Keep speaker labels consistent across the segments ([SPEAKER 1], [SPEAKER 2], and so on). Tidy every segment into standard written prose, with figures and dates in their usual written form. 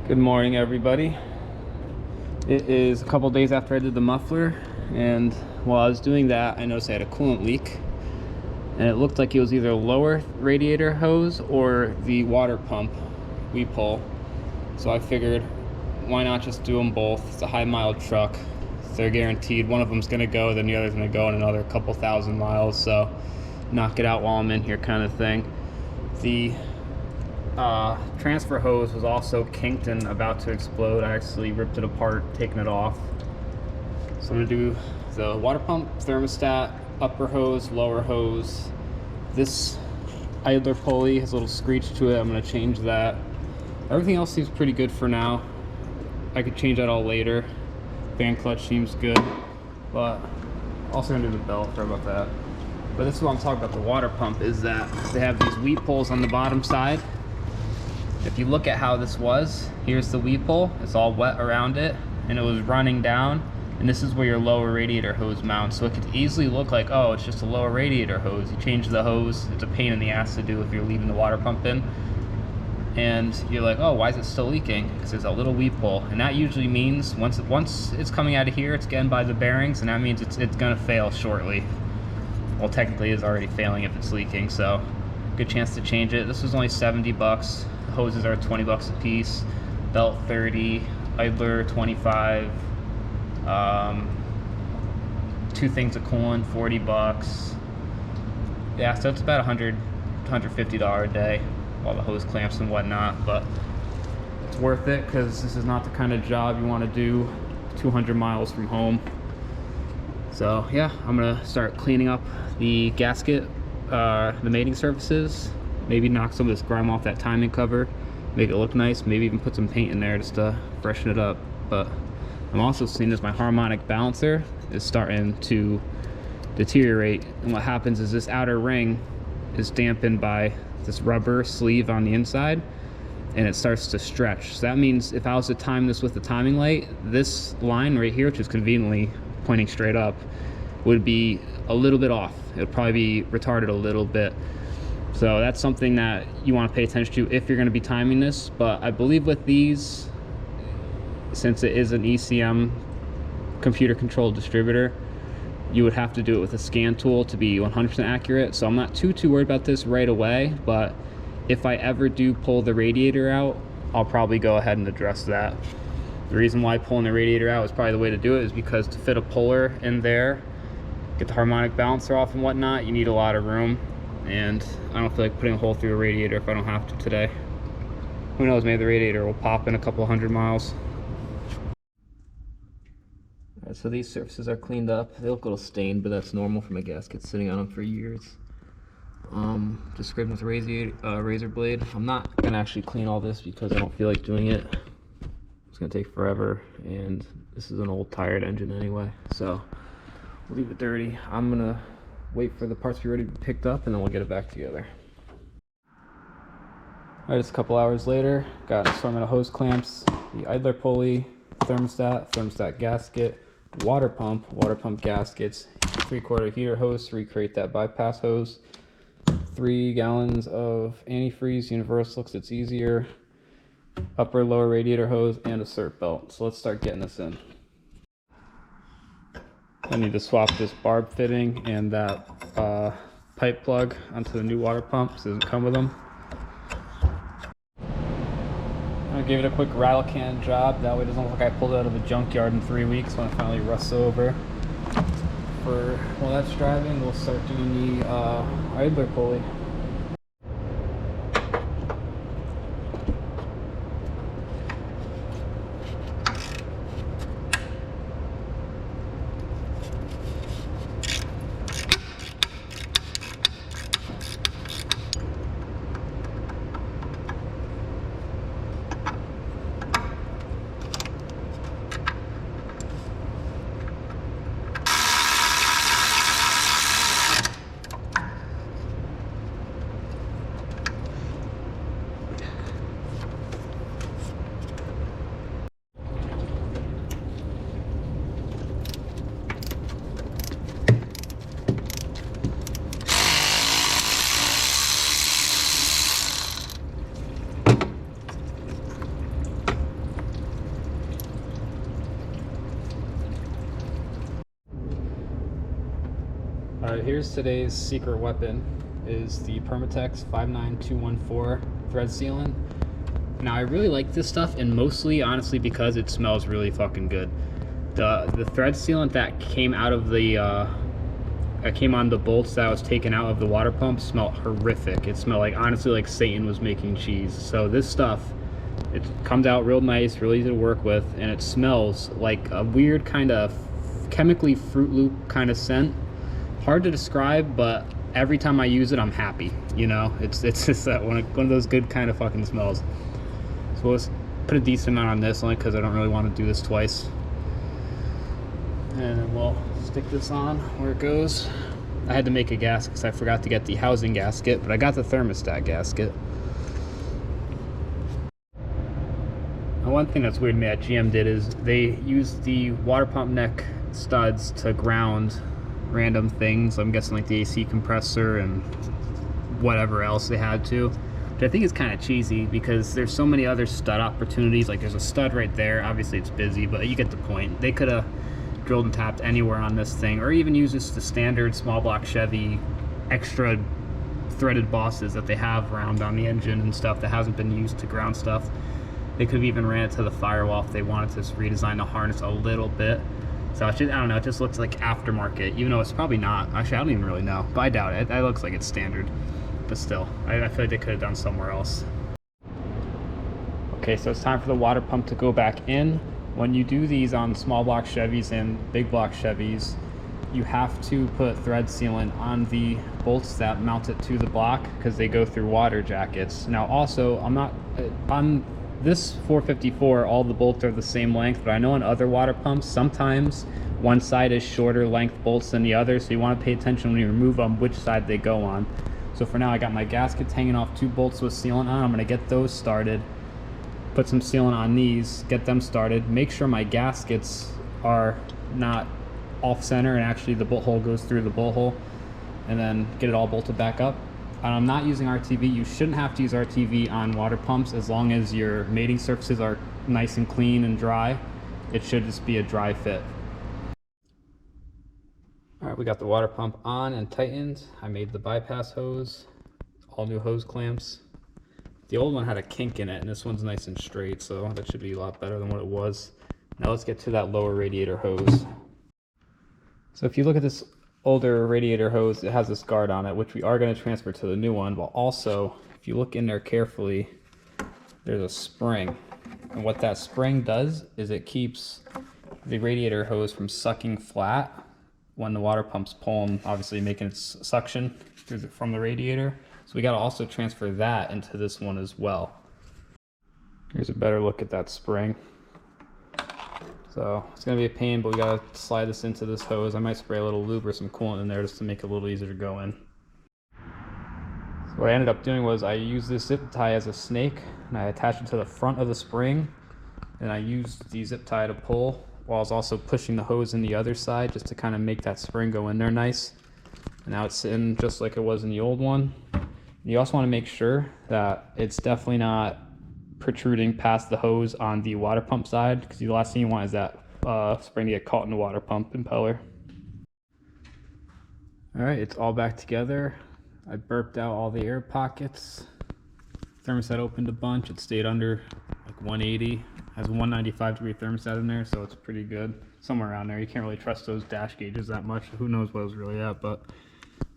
[SPEAKER 1] Good morning, everybody. It is a couple days after I did the muffler, and while I was doing that, I noticed I had a coolant leak, and it looked like it was either a lower radiator hose or the water pump we pull. So I figured, why not just do them both? It's a high mile truck. They're guaranteed one of them's gonna go, then the other's gonna go in another couple thousand miles, so knock it out while I'm in here kind of thing. The transfer hose was also kinked and about to explode. I actually ripped it apart, taking it off. So I'm gonna do the water pump, thermostat, upper hose, lower hose. This idler pulley has a little screech to it. I'm gonna change that. Everything else seems pretty good for now. I could change that all later. Fan clutch seems good, but also gonna do the belt. Sorry about that. But this is what I'm talking about. The water pump is that they have these weep holes on the bottom side. If you look at how this was, here's the weep hole. It's all wet around it, and it was running down. And this is where your lower radiator hose mounts. So it could easily look like, oh, it's just a lower radiator hose. You change the hose. It's a pain in the ass to do if you're leaving the water pump in. And you're like, oh, why is it still leaking? Because there's a little weep hole, and that usually means once it's coming out of here, it's getting by the bearings, and that means it's gonna fail shortly. Well, technically it's already failing if it's leaking, so good chance to change it. This was only 70 bucks. The hoses are 20 bucks a piece. Belt 30, idler 25. Two things of coolant, 40 bucks. Yeah, so it's about $150 a day, all the hose clamps and whatnot, but it's worth it because this is not the kind of job you want to do 200 miles from home. So yeah, I'm gonna start cleaning up the gasket, the mating surfaces, maybe knock some of this grime off that timing cover, make it look nice, maybe even put some paint in there just to freshen it up. But I'm also seeing as my harmonic balancer is starting to deteriorate, and what happens is this outer ring is dampened by this rubber sleeve on the inside, and it starts to stretch. So that means if I was to time this with the timing light, this line right here, which is conveniently pointing straight up, would be a little bit off. It would probably be retarded a little bit. So that's something that you want to pay attention to if you're going to be timing this. But I believe with these, since it is an ECM computer controlled distributor, you would have to do it with a scan tool to be 100% accurate. So I'm not too worried about this right away, but if I ever do pull the radiator out, I'll probably go ahead and address that. The reason why pulling the radiator out is probably the way to do it is because to fit a puller in there, get the harmonic balancer off and whatnot, you need a lot of room, and I don't feel like putting a hole through a radiator if I don't have to today. Who knows, maybe the radiator will pop in a couple hundred miles. Alright, so these surfaces are cleaned up. They look a little stained, but that's normal from a gasket sitting on them for years. Just scraping with a razor blade. I'm not gonna actually clean all this because I don't feel like doing it. It's gonna take forever, and this is an old tired engine anyway, so we'll leave it dirty. I'm gonna wait for the parts to be ready to be picked up, and then we'll get it back together. Alright, it's a couple hours later. Got an assortment of hose clamps, the idler pulley, thermostat gasket, water pump gaskets, 3/4 heater hose to recreate that bypass hose, 3 gallons of antifreeze universal because it's easier, upper lower radiator hose, and a cert belt. So let's start getting this in. I need to swap this barb fitting and that pipe plug onto the new water pump. This doesn't come with them. I'm gonna give it a quick rattle can job. That way it doesn't look like I pulled it out of a junkyard in 3 weeks when it finally rusts over. While that's driving, we'll start doing the idler pulley. Alright, here's today's secret weapon, is the Permatex 59214 thread sealant. Now I really like this stuff, and mostly honestly because it smells really fucking good. The thread sealant that came out of the came on the bolts that was taken out of the water pump smelled horrific. It smelled like, honestly, like Satan was making cheese. So this stuff, it comes out real nice, really easy to work with, and it smells like a weird kind of chemically Fruit Loop kind of scent. Hard to describe, but every time I use it, I'm happy. You know, it's just that one of those good kind of fucking smells. So let's put a decent amount on this, only because I don't really want to do this twice. And then we'll stick this on where it goes. I had to make a gasket because I forgot to get the housing gasket, but I got the thermostat gasket. Now, one thing that's weird to me that GM did is they used the water pump neck studs to ground random things. I'm guessing like the AC compressor and whatever else they had to, which I think is kind of cheesy because there's so many other stud opportunities. Like there's a stud right there, obviously it's busy, but you get the point. They could have drilled and tapped anywhere on this thing, or even use just the standard small block Chevy extra threaded bosses that they have around on the engine and stuff that hasn't been used to ground stuff. They could have even ran it to the firewall if they wanted to redesign the harness a little bit. So it's just, I don't know, it just looks like aftermarket, even though it's probably not. Actually, I don't even really know, but I doubt it. It looks like it's standard, but still, I feel like they could have done somewhere else. Okay, so it's time for the water pump to go back in. When you do these on small block Chevys and big block Chevys, you have to put thread sealant on the bolts that mount it to the block because they go through water jackets. Now also, I'm not, on this 454, all the bolts are the same length, but I know on other water pumps, sometimes one side is shorter length bolts than the other, so you want to pay attention when you remove them, which side they go on. So for now, I got my gaskets hanging off 2 bolts with sealant on. I'm going to get those started, put some sealant on these, get them started, make sure my gaskets are not off center and actually the bolt hole goes through the bolt hole, and then get it all bolted back up. I'm not using RTV. You shouldn't have to use RTV on water pumps as long as your mating surfaces are nice and clean and dry. It should just be a dry fit. All right, we got the water pump on and tightened. I made the bypass hose, all new hose clamps. The old one had a kink in it, and this one's nice and straight, so that should be a lot better than what it was. Now let's get to that lower radiator hose. So if you look at this older radiator hose, it has this guard on it, which we are going to transfer to the new one, but also, if you look in there carefully, there's a spring. And what that spring does is it keeps the radiator hose from sucking flat when the water pump's pulling, obviously making its suction from the radiator. So we got to also transfer that into this one as well. Here's a better look at that spring. So it's going to be a pain, but we got to slide this into this hose. I might spray a little lube or some coolant in there just to make it a little easier to go in. So what I ended up doing was I used this zip tie as a snake, and I attached it to the front of the spring, and I used the zip tie to pull while I was also pushing the hose in the other side just to kind of make that spring go in there nice. And now it's sitting just like it was in the old one. You also want to make sure that it's definitely not protruding past the hose on the water pump side, because the last thing you want is that spring to get caught in the water pump impeller. All right, it's all back together. I burped out all the air pockets. Thermostat opened a bunch. It stayed under like 180. Has a 195-degree thermostat in there, so it's pretty good. Somewhere around there. You can't really trust those dash gauges that much. Who knows what it was really at, but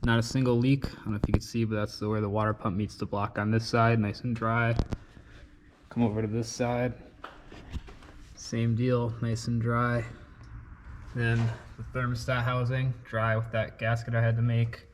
[SPEAKER 1] not a single leak. I don't know if you can see, but that's where the water pump meets the block on this side, nice and dry. Come over to this side, same deal, nice and dry. Then the thermostat housing, dry with that gasket I had to make.